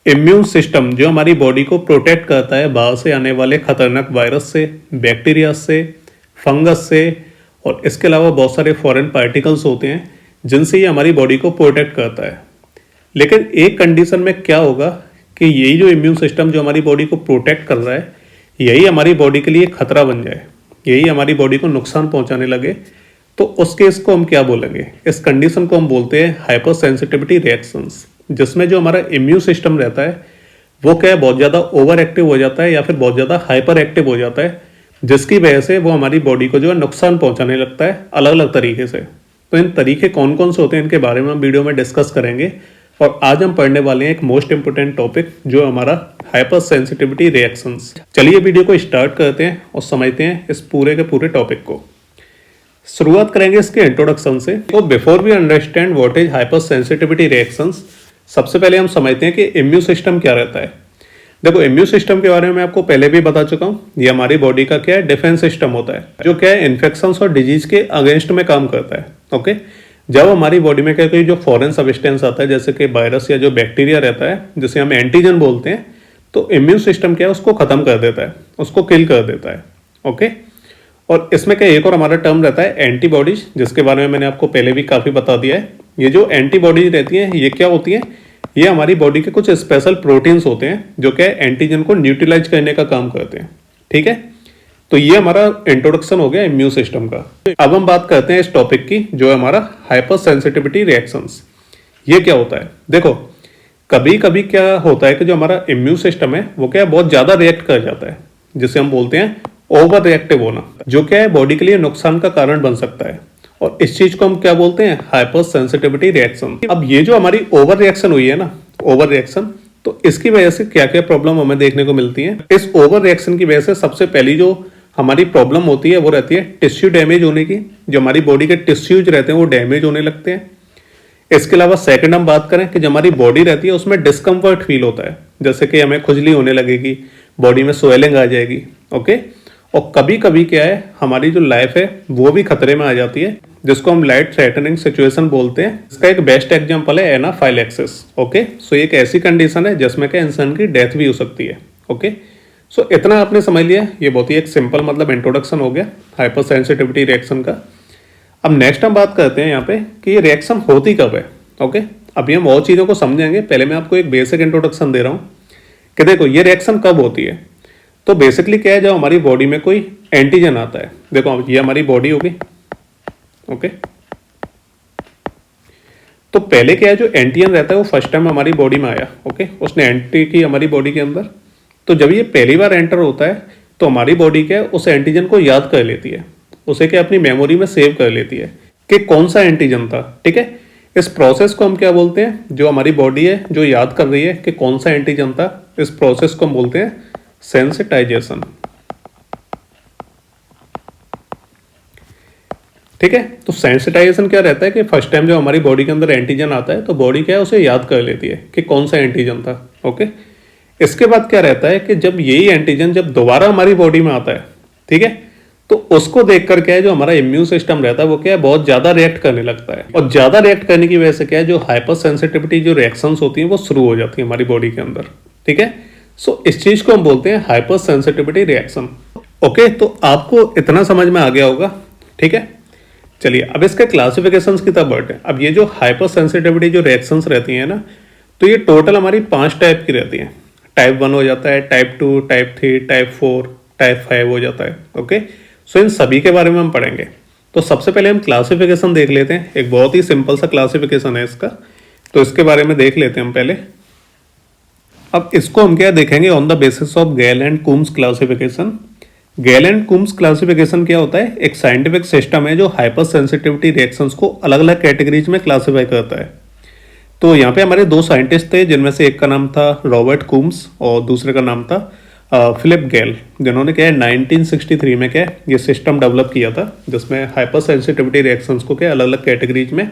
Immune system जो हमारी body को प्रोटेक्ट करता है बाहर से आने वाले खतरनाक वायरस से, बैक्टीरिया से, फंगस से, और इसके अलावा बहुत सारे फॉरेन पार्टिकल्स होते हैं जिनसे ये हमारी बॉडी को प्रोटेक्ट करता है। लेकिन एक कंडीशन में क्या होगा कि यही जो इम्यून सिस्टम जो हमारी बॉडी को प्रोटेक्ट कर रहा है, यही हमारी बॉडी के लिए खतरा बन जाए, यही हमारी बॉडी को नुकसान पहुंचाने लगे, तो उस केस को हम क्या बोलेंगे? इस कंडीशन को हम बोलते हैं हाइपर सेंसिटिविटी रिएक्शंस, जिसमें जो हमारा इम्यून सिस्टम रहता है वो क्या है, बहुत ज़्यादा ओवर एक्टिव हो जाता है या फिर बहुत ज़्यादा हाइपर एक्टिव हो जाता है, जिसकी वजह से वो हमारी बॉडी को जो है नुकसान पहुंचाने लगता है अलग अलग तरीके से। तो इन तरीके कौन कौन से होते हैं इनके बारे में हम वीडियो में डिस्कस करेंगे। और आज हम पढ़ने वाले हैं एक मोस्ट इंपोर्टेंट टॉपिक जो हमारा हाइपर सेंसिटिविटी रिएक्शंस। चलिए वीडियो को स्टार्ट करते हैं और समझते हैं इस पूरे के पूरे टॉपिक को। शुरुआत करेंगे इसके इंट्रोडक्शन से। तो before we understand what is hypersensitivity reactions, सबसे पहले हम समझते हैं कि इम्यून सिस्टम क्या रहता है। देखो, इम्यून सिस्टम के बारे में मैं आपको पहले भी बता चुका हूँ। ये हमारी बॉडी का क्या है, डिफेंस सिस्टम होता है, जो क्या है इन्फेक्शंस और डिजीज के अगेंस्ट में काम करता है। ओके, जब हमारी बॉडी में क्या कोई जो फॉरेन सब्सटेंस आता है, जैसे कि वायरस या जो बैक्टीरिया रहता है जिसे हम एंटीजन बोलते हैं, तो इम्यून सिस्टम क्या है उसको खत्म कर देता है, उसको किल कर देता है। ओके, और इसमें क्या एक और हमारा टर्म रहता है एंटीबॉडीज, जिसके बारे में मैंने आपको पहले भी काफ़ी बता दिया है। ये जो एंटीबॉडीज रहती हैं ये क्या होती हैं? ये हमारी बॉडी के कुछ स्पेशल प्रोटीन्स होते हैं जो क्या एंटीजन को न्यूट्रलाइज करने का काम करते हैं। ठीक है, तो ये हमारा इंट्रोडक्शन हो गया इम्यून सिस्टम का। अब हम बात करते हैं इस टॉपिक की जो है हमारा हाइपर सेंसिटिविटी रिएक्शंस। ये क्या होता है? देखो, कभी कभी क्या होता है कि जो हमारा इम्यून सिस्टम है वो क्या है बहुत ज़्यादा रिएक्ट कर जाता है, जिसे हम बोलते हैं ओवर रिएक्टिव होना, जो क्या है बॉडी के लिए नुकसान का कारण बन सकता है। और इस चीज को हम क्या बोलते हैं? Hyper sensitivity reaction. अब ये जो हमारी ओवर रिएक्शन हुई है ना, ओवर रिएक्शन, तो इसकी वजह से क्या क्या प्रॉब्लम हमें देखने को मिलती है। इस ओवर रिएक्शन की वजह से सबसे पहली जो हमारी प्रॉब्लम होती है वो रहती है टिश्यू डैमेज होने की। जो हमारी बॉडी के टिश्यूज रहते हैं वो डैमेज होने लगते हैं। इसके अलावा सेकंड हम बात करें कि जो हमारी बॉडी रहती है उसमें डिस्कम्फर्ट फील होता है, जैसे कि हमें खुजली होने लगेगी, बॉडी में स्वेलिंग आ जाएगी। ओके, और कभी कभी क्या है हमारी जो लाइफ है वो भी खतरे में आ जाती है, जिसको हम लाइफ थ्रेटनिंग सिचुएशन बोलते हैं। इसका एक बेस्ट एग्जांपल है एनाफाइलैक्सिस। ओके, सो एक ऐसी कंडीशन है जिसमें क्या इंसान की डेथ भी हो सकती है। ओके, सो इतना आपने समझ लिया। ये बहुत ही एक सिंपल मतलब इंट्रोडक्शन हो गया हाइपर सेंसिटिविटी रिएक्शन का। अब नेक्स्ट हम बात करते हैं यहाँ पे कि ये रिएक्शन होती कब है। ओके, अभी हम और चीज़ों को समझेंगे, पहले मैं आपको एक बेसिक इंट्रोडक्शन दे रहा हूँ कि देखो ये रिएक्शन कब होती है। तो बेसिकली क्या है, जब हमारी बॉडी में कोई एंटीजन आता है। देखो ये हमारी बॉडी होगी। ओके, तो पहले क्या है जो एंटीजन रहता है वो फर्स्ट टाइम हमारी बॉडी में आया। ओके, उसने एंट्री की हमारी बॉडी के अंदर। तो जब ये पहली बार एंटर होता है तो हमारी बॉडी क्या है उस एंटीजन को याद कर लेती है, उसे क्या अपनी मेमोरी में सेव कर लेती है कि कौन सा एंटीजन था। ठीक है, इस प्रोसेस को हम क्या बोलते हैं? जो हमारी बॉडी है जो याद कर रही है कि कौन सा एंटीजन था, इस प्रोसेस को हम बोलते हैं सेंसिटाइजेशन। ठीक है, तो सेंसिटाइजेशन क्या रहता है कि फर्स्ट टाइम जब हमारी बॉडी के अंदर एंटीजन आता है तो बॉडी क्या है उसे याद कर लेती है कि कौन सा एंटीजन था। ओके, इसके बाद क्या रहता है कि जब यही एंटीजन जब दोबारा हमारी बॉडी में आता है, ठीक है, तो उसको देखकर क्या है जो हमारा इम्यून सिस्टम रहता है वो क्या है बहुत ज्यादा रिएक्ट करने लगता है। और ज्यादा रिएक्ट करने की वजह से क्या है जो हाइपर सेंसिटिविटी जो रिएक्शंस होती हैं वो शुरू हो जाती है हमारी बॉडी के अंदर। ठीक है, सो इस चीज को हम बोलते हैं हाइपर सेंसिटिविटी रिएक्शन। ओके, तो आपको इतना समझ में आ गया होगा। ठीक है, चलिए अब इसके क्लासिफिकेशंस की तरफ बढ़ते हैं। अब ये जो हाइपर सेंसिटिविटी जो रिएक्शंस रहती हैं ना, तो ये टोटल हमारी 5 टाइप की रहती हैं। टाइप 1 हो जाता है, टाइप 2, टाइप 3, टाइप 4, टाइप 5 हो जाता है। ओके, सो इन सभी के बारे में हम पढ़ेंगे। तो सबसे पहले हम क्लासिफिकेशन देख लेते हैं। एक बहुत ही सिंपल सा क्लासिफिकेशन है इसका, तो इसके बारे में देख लेते हैं हम पहले। अब इसको हम क्या देखेंगे on the basis of Gale and Kums classification. Gale and Kums classification क्या होता है? एक साइंटिफिक सिस्टम है जो हाइपर सेंसिटिविटी रिएक्शंस को अलग अलग कैटेगरीज में क्लासिफाई करता है। तो यहाँ पे हमारे 2 साइंटिस्ट थे, जिनमें से एक का नाम था रॉबर्ट कुम्स और दूसरे का नाम था फिलिप गेल, जिन्होंने क्या है 1963 में क्या है ये सिस्टम डेवलप किया था, जिसमें हाइपर सेंसिटिविटी रिएक्शंस को क्या अलग अलग कैटेगरीज में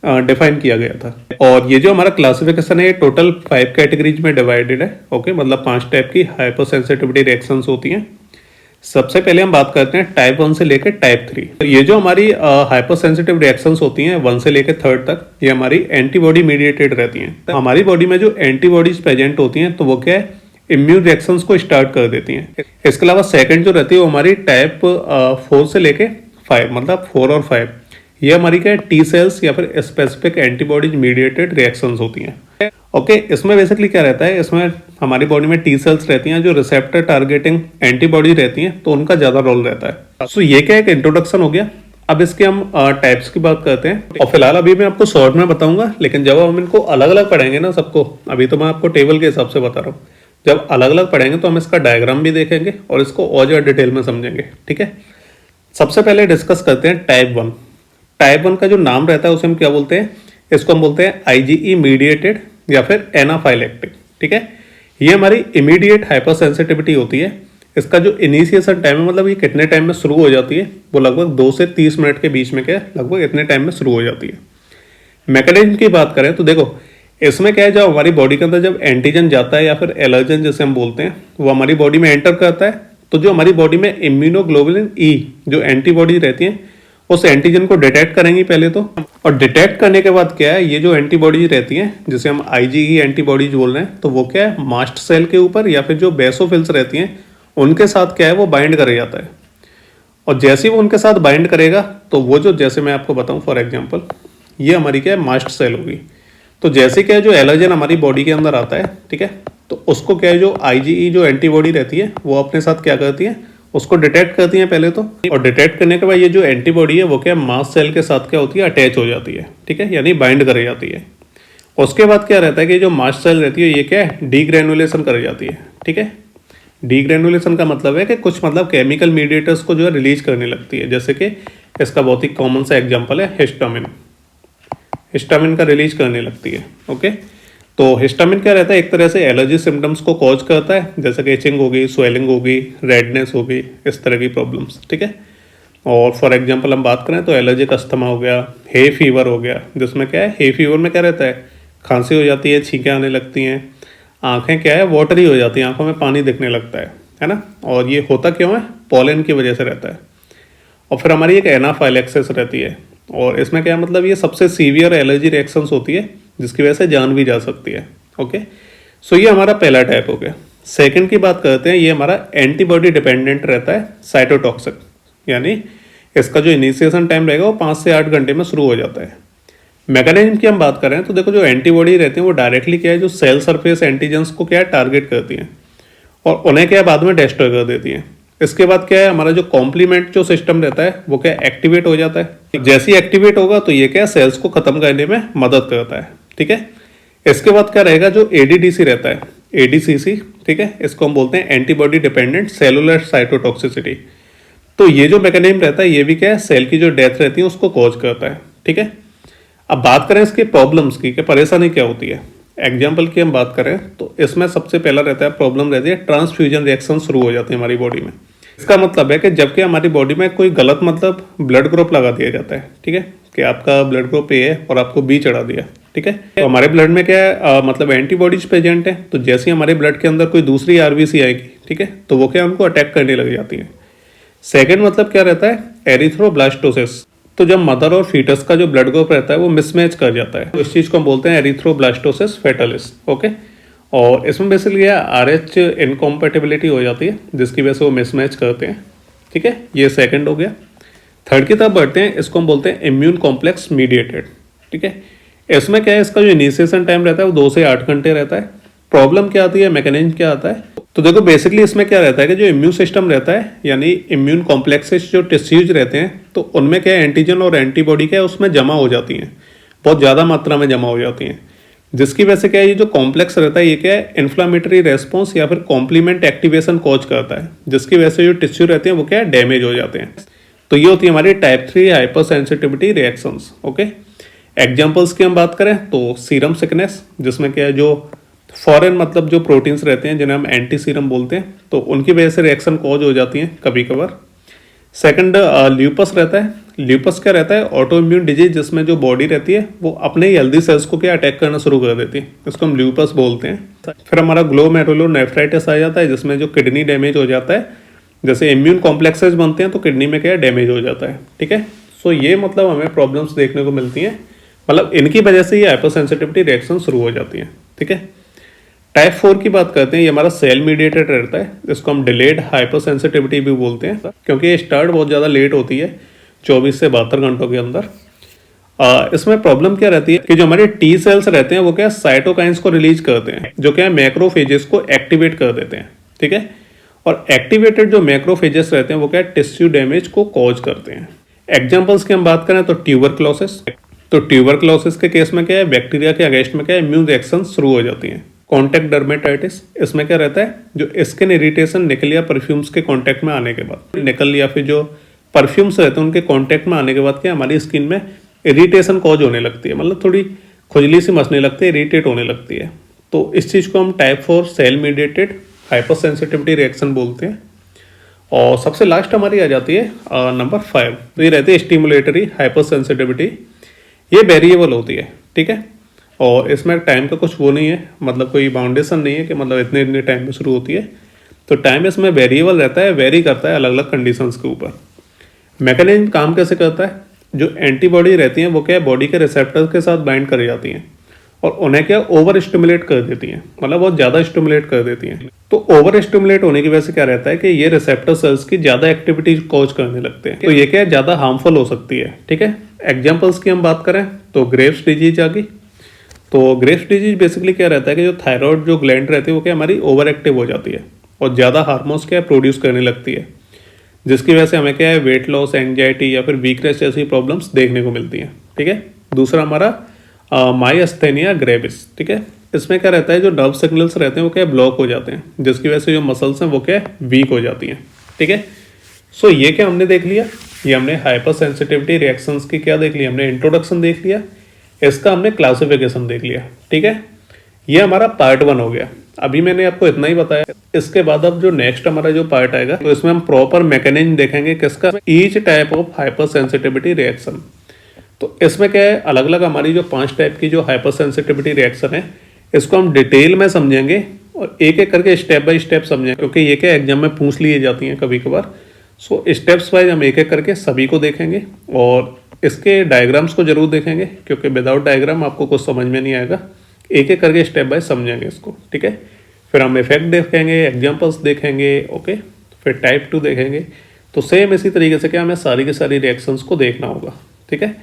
डिफाइन किया गया था। और ये जो हमारा क्लासिफिकेशन है टोटल 5 कैटेगरीज में डिवाइडेड है। ओके, मतलब 5 टाइप की हाइपर सेंसिटिविटी रिएक्शंस होती हैं। सबसे पहले हम बात करते हैं टाइप 1 से लेकर टाइप 3। तो ये जो हमारी हाइपर सेंसिटिव रिएक्शंस होती हैं 1 से लेकर 3rd तक, ये हमारी एंटीबॉडी मीडिएटेड रहती हैं। तो हमारी बॉडी में जो एंटीबॉडीज प्रेजेंट होती हैं तो वो क्या है, इम्यून रिएक्शंस को स्टार्ट कर देती हैं। इसके अलावा सेकंड जो रहती है वो हमारी टाइप 4 से लेके 5, मतलब 4 और 5, ये हमारी क्या है, टी सेल्स या फिर स्पेसिफिक एंटीबॉडीज मीडिएटेड रिएक्शंस होती हैं। ओके, इसमें बेसिकली क्या रहता है, इसमें हमारी बॉडी में टी सेल्स रहती हैं जो रिसेप्टर टारगेटिंग एंटीबॉडी रहती हैं, तो उनका ज़्यादा रोल रहता है। सो ये क्या एक इंट्रोडक्शन हो गया। अब इसके हम टाइप्स की बात करते हैं, और फिलहाल अभी मैं आपको शॉर्ट में बताऊंगा, लेकिन जब हम इनको अलग अलग पढ़ेंगे ना सबको, अभी तो मैं आपको टेबल के हिसाब से बता रहा हूँ, जब अलग अलग पढ़ेंगे तो हम इसका डायग्राम भी देखेंगे और इसको और ज़्यादा डिटेल में समझेंगे। ठीक है, सबसे पहले डिस्कस करते हैं टाइप 1। टाइप 1 का जो नाम रहता है उसे हम क्या बोलते हैं, इसको हम बोलते हैं IgE मीडिएटेड या फिर एनाफाइलेक्टिक। ठीक है, ये हमारी इमीडिएट हाइपर सेंसिटिविटी होती है। इसका जो इनिशिएशन टाइम है, मतलब ये कितने टाइम में शुरू हो जाती है, वो लगभग 2 से 30 मिनट के बीच में क्या है, लगभग इतने टाइम में शुरू हो जाती है। मैकेनिज्म की बात करें तो देखो, इसमें क्या है, जब हमारी बॉडी के अंदर जब एंटीजन जाता है या फिर एलर्जन जैसे हम बोलते हैं, वो हमारी बॉडी में एंटर करता है, तो जो हमारी बॉडी में इम्यूनोग्लोबुलिन ई जो एंटीबॉडी रहती है उस एंटीजन को डिटेक्ट करेंगी पहले तो, और डिटेक्ट करने के बाद क्या है, ये जो एंटीबॉडीज रहती हैं जिसे हम IgE एंटीबॉडीज बोल रहे हैं, तो वो क्या है, मास्ट सेल के ऊपर या फिर जो बेसोफिल्स रहती हैं उनके साथ क्या है, वो बाइंड कर जाता है। और जैसे ही वो उनके साथ बाइंड करेगा तो वो जो, जैसे मैं आपको बताऊं फॉर एग्जांपल, ये हमारी क्या है, मास्ट सेल होगी। तो जैसे क्या है, जो एलर्जन हमारी बॉडी के अंदर आता है, ठीक है, तो उसको क्या है, जो IgE जो एंटीबॉडी रहती है वो अपने साथ क्या करती है, उसको डिटेक्ट करती है पहले तो, और डिटेक्ट करने के बाद ये जो एंटीबॉडी है वो क्या मास सेल के साथ क्या होती है, अटैच हो जाती है। ठीक है, यानी बाइंड कर जाती है। उसके बाद क्या रहता है कि जो मास सेल रहती है ये क्या है, डीग्रेनुलेशन कर जाती है। ठीक है, डीग्रेनुलेशन का मतलब है कि कुछ मतलब केमिकल मीडिएटर्स को जो है रिलीज करने लगती है, जैसे कि इसका बहुत ही कॉमन सा एग्जाम्पल है हिस्टामिन। हिस्टामिन का रिलीज करने लगती है। ओके, तो हिस्टामिन क्या रहता है, एक तरह से एलर्जी सिम्टम्स को कॉज करता है, जैसे कि इचिंग होगी, स्वेलिंग होगी, रेडनेस होगी, इस तरह की प्रॉब्लम्स। ठीक है, और फॉर एग्जांपल हम बात करें तो एलर्जिक अस्थमा हो गया, हे फीवर हो गया, जिसमें क्या है, हे फीवर में क्या रहता है, खांसी हो जाती है, छींकें आने लगती हैं, आँखें क्या है, वाटरी हो जाती हैं, आँखों में पानी दिखने लगता है ना। और ये होता क्यों है, पॉलन की वजह से रहता है। और फिर हमारी एक एनाफाइलेक्सिस रहती है, और इसमें क्या मतलब, ये सबसे सीवियर एलर्जी रिएक्शंस होती है जिसकी वजह से जान भी जा सकती है। ओके, सो ये हमारा पहला टाइप हो गया। सेकंड की बात करते हैं, ये हमारा एंटीबॉडी डिपेंडेंट रहता है, साइटोटॉक्सिक, यानी इसका जो इनिशिएशन टाइम रहेगा वो 5 से 8 घंटे में शुरू हो जाता है। मैकेनिज्म की हम बात करें तो देखो, जो एंटीबॉडी रहती है वो डायरेक्टली क्या है, जो सेल सरफेस एंटीजेंस को क्या है, टारगेट करती हैं और उन्हें क्या है, बाद में डिस्ट्रॉय कर देती हैं। इसके बाद क्या है, हमारा जो कॉम्प्लीमेंट जो सिस्टम रहता है वो क्या एक्टिवेट हो जाता है। जैसे ही एक्टिवेट होगा तो ये क्या सेल्स को खत्म करने में मदद करता है। ठीक है, इसके बाद क्या रहेगा, जो ADDC रहता है, ADCC, ठीक है, इसको हम बोलते हैं एंटीबॉडी डिपेंडेंट सेलुलर साइटोटॉक्सिसिटी। तो ये जो मैकेनिज्म रहता है ये भी क्या है, सेल की जो डेथ रहती है उसको कॉज करता है। ठीक है, अब बात करें इसके प्रॉब्लम्स की, कि परेशानी क्या होती है। एग्जाम्पल की हम बात करें तो इसमें सबसे पहला रहता है, प्रॉब्लम रहती है ट्रांसफ्यूजन रिएक्शन शुरू हो जाती है हमारी बॉडी में। इसका मतलब है कि जबकि हमारी बॉडी में कोई गलत मतलब ब्लड ग्रुप लगा दिया जाता है, ठीक है, कि आपका ब्लड ग्रुप A है और आपको B चढ़ा दिया। ठीक है, तो हमारे ब्लड में क्या है, मतलब एंटीबॉडीज प्रेजेंट है, तो जैसे ही हमारे ब्लड के अंदर कोई दूसरी RBC आएगी, ठीक है, तो वो क्या उनको अटैक करने लग जाती है। सेकेंड मतलब क्या रहता है, एरिथ्रोब्लास्टोसिस। तो जब मदर और फीटस का जो ब्लड ग्रुप रहता है वो मिसमैच कर जाता है, तो इस चीज़ को हम बोलते हैं एरिथ्रोब्लास्टोसिस फेटालिस। ओके, और इसमें बेसिकली RH इनकॉम्पेटिबिलिटी हो जाती है जिसकी वजह से वो मिसमैच करते हैं। ठीक है, ये सेकंड हो गया। थर्ड की तरफ बढ़ते हैं, इसको हम बोलते हैं इम्यून कॉम्प्लेक्स मीडिएटेड। ठीक है, इसमें क्या है, इसका जो इनिशिएशन टाइम रहता है वो 2 से 8 घंटे रहता है। प्रॉब्लम क्या आती है, मैकेनिज्म क्या आता है, तो देखो बेसिकली इसमें क्या रहता है कि जो इम्यून सिस्टम रहता है, यानी इम्यून कॉम्प्लेक्सेस जो टिश्यूज रहते हैं, तो उनमें क्या है, एंटीजन और एंटीबॉडी क्या है उसमें जमा हो जाती हैं, बहुत ज़्यादा मात्रा में जमा हो जाती हैं, जिसकी वजह से क्या है, ये जो कॉम्प्लेक्स रहता है ये क्या है, इन्फ्लामेटरी रेस्पॉन्स या फिर कॉम्प्लीमेंट एक्टिवेशन कॉज करता है, जिसकी वजह से जो टिश्यू रहते हैं वो क्या है, डैमेज हो जाते हैं। तो ये होती है हमारी type 3 hyper sensitivity reactions. Okay, examples की हम बात करें तो सीरम सिकनेस, जिसमें क्या है, जो फॉरेन मतलब जो प्रोटीन्स रहते हैं जिन्हें हम एंटी सीरम बोलते हैं, तो उनकी वजह से रिएक्शन कॉज हो जाती हैं कभी कभार। सेकंड ल्यूपस रहता है। ल्यूपस क्या रहता है, ऑटो इम्यून डिजीज, जिसमें जो बॉडी रहती है वो अपने ही हेल्दी सेल्स को क्या अटैक करना शुरू कर देती है, इसको हम ल्यूपस बोलते हैं। फिर हमारा ग्लोमेरुलोनेफ्राइटिस आ जाता है, जिसमें जो किडनी डैमेज हो जाता है, जैसे इम्यून कॉम्प्लेक्सेस बनते हैं तो किडनी में क्या है, डैमेज हो जाता है। ठीक है, सो ये मतलब हमें प्रॉब्लम्स देखने को मिलती हैं, मतलब इनकी वजह से ये हाइपर सेंसिटिविटी रिएक्शन शुरू हो जाती हैं। ठीक है, टाइप 4 की बात करते हैं, ये हमारा सेल मीडिएटेड रहता है, इसको हम डिलेड हाइपर सेंसिटिविटी भी बोलते हैं, क्योंकि ये स्टार्ट बहुत ज़्यादा लेट होती है, 24 से 72 घंटों के अंदर। इसमें प्रॉब्लम क्या रहती है कि जो हमारे टी सेल्स रहते हैं वो क्या साइटोकाइंस को रिलीज करते हैं, जो क्या है मैक्रोफेजेस को एक्टिवेट कर देते हैं। ठीक है, और एक्टिवेटेड जो मैक्रोफेजेस रहते हैं वो क्या है, टिश्यू डैमेज को कॉज करते हैं। एग्जाम्पल्स की हम बात करें तो ट्यूबरक्लोसिस, तो ट्यूबरक्लोसिस के केस में क्या है, बैक्टीरिया के अगेंस्ट में क्या है, इम्यून रिएक्शन शुरू हो जाती हैं। कॉन्टैक्ट डर्मेटाइटिस, इसमें क्या रहता है, जो स्किन इरिटेशन निकल या परफ्यूम्स के कॉन्टैक्ट में आने के बाद, निकल या फिर जो परफ्यूम्स रहते हैं उनके कॉन्टैक्ट में आने के बाद क्या हमारी स्किन में इरिटेशन कॉज होने लगती है, मतलब थोड़ी खुजली सी मचने लगती है, इरिटेट होने लगती है। तो इस चीज़ को हम type 4 cell mediated hypersensitivity reaction बोलते हैं। और सबसे लास्ट हमारी आ जाती है नंबर 5, तो ये रहती है स्टिमुलेटरी हाइपर सेंसिटिविटी। ये वेरिएबल होती है। ठीक है, और इसमें टाइम का कुछ वो नहीं है, मतलब कोई बाउंडेशन नहीं है कि मतलब इतने इतने टाइम में शुरू होती है, तो टाइम इसमें वेरिएबल रहता है, वेरी करता है अलग अलग कंडीशंस के ऊपर। मैकेनिज्म काम कैसे करता है, जो एंटीबॉडी रहती हैं वो क्या है, बॉडी के रिसेप्टर्स के साथ बाइंड कर जाती हैं और उन्हें क्या ओवर स्टिमुलेट कर देती हैं, मतलब बहुत ज़्यादा स्टिमुलेट कर देती हैं। तो ओवर स्टिमुलेट होने की वजह से क्या रहता है कि ये रिसेप्टर सेल्स की ज़्यादा एक्टिविटी कॉज करने लगते हैं, तो ये क्या है, ज़्यादा हार्मफुल हो सकती है। ठीक है, एग्जाम्पल्स की हम बात करें तो ग्रेव्स डिजीज आ गई। तो ग्रेव्स डिजीज बेसिकली क्या रहता है कि जो थायराइड जो ग्लैंड रहती है वो क्या हमारी ओवर एक्टिव हो जाती है और ज़्यादा हार्मोन्स क्या प्रोड्यूस करने लगती है, जिसकी वजह से हमें क्या है, वेट लॉस, एंग्जाइटी या फिर वीकनेस जैसी प्रॉब्लम्स देखने को मिलती हैं। ठीक है, दूसरा हमारा माइस्थेनिया ग्रेविस। ठीक है, इसमें क्या रहता है, जो नर्व सिग्नल्स रहते हैं वो क्या ब्लॉक हो जाते हैं, जिसकी वजह से जो मसल्स हैं वो क्या वीक हो जाती हैं। ठीक है, सो ये क्या हमने देख लिया, ये हमने हाइपर सेंसिटिविटी रिएक्शंस की क्या देख लिया, हमने इंट्रोडक्शन देख लिया, इसका हमने क्लासिफिकेशन देख लिया। ठीक है, ये हमारा पार्ट 1 हो गया। अभी मैंने आपको इतना ही बताया, इसके बाद अब जो नेक्स्ट हमारा जो पार्ट आएगा तो इसमें हम प्रॉपर मैकेनिज्म देखेंगे किसका, each type of hyper sensitivity reaction. तो इसमें क्या है, अलग अलग हमारी जो 5 टाइप की जो हाइपर सेंसिटिविटी रिएक्शन है इसको हम डिटेल में समझेंगे और एक एक करके स्टेप बाय स्टेप समझेंगे, क्योंकि ये क्या एग्जाम में पूछ लिए जाती हैं कभी कभार। सो स्टेप्स वाइज हम एक एक करके सभी को देखेंगे और इसके डायग्राम्स को जरूर देखेंगे, क्योंकि विदाउट डायग्राम आपको कुछ समझ में नहीं आएगा। एक एक करके स्टेप बाय समझेंगे इसको। ठीक है, फिर हम इफेक्ट देखेंगे, एग्जांपल्स देखेंगे, ओके, फिर टाइप 2 देखेंगे। तो सेम इसी तरीके से क्या हमें सारी की सारी रिएक्शंस को देखना होगा। ठीक है,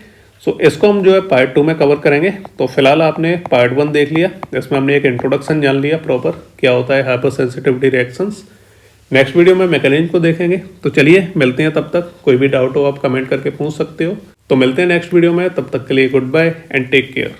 सो इसको हम जो है पार्ट 2 में कवर करेंगे। तो फिलहाल आपने पार्ट 1 देख लिया, इसमें हमने एक इंट्रोडक्शन जान लिया प्रॉपर क्या होता है hyper sensitivity reactions. Next video में मैकेनिज्म को देखेंगे। तो चलिए मिलते हैं, तब तक कोई भी डाउट हो आप कमेंट करके पूछ सकते हो। तो मिलते हैं नेक्स्ट वीडियो में, तब तक के लिए good bye and take care.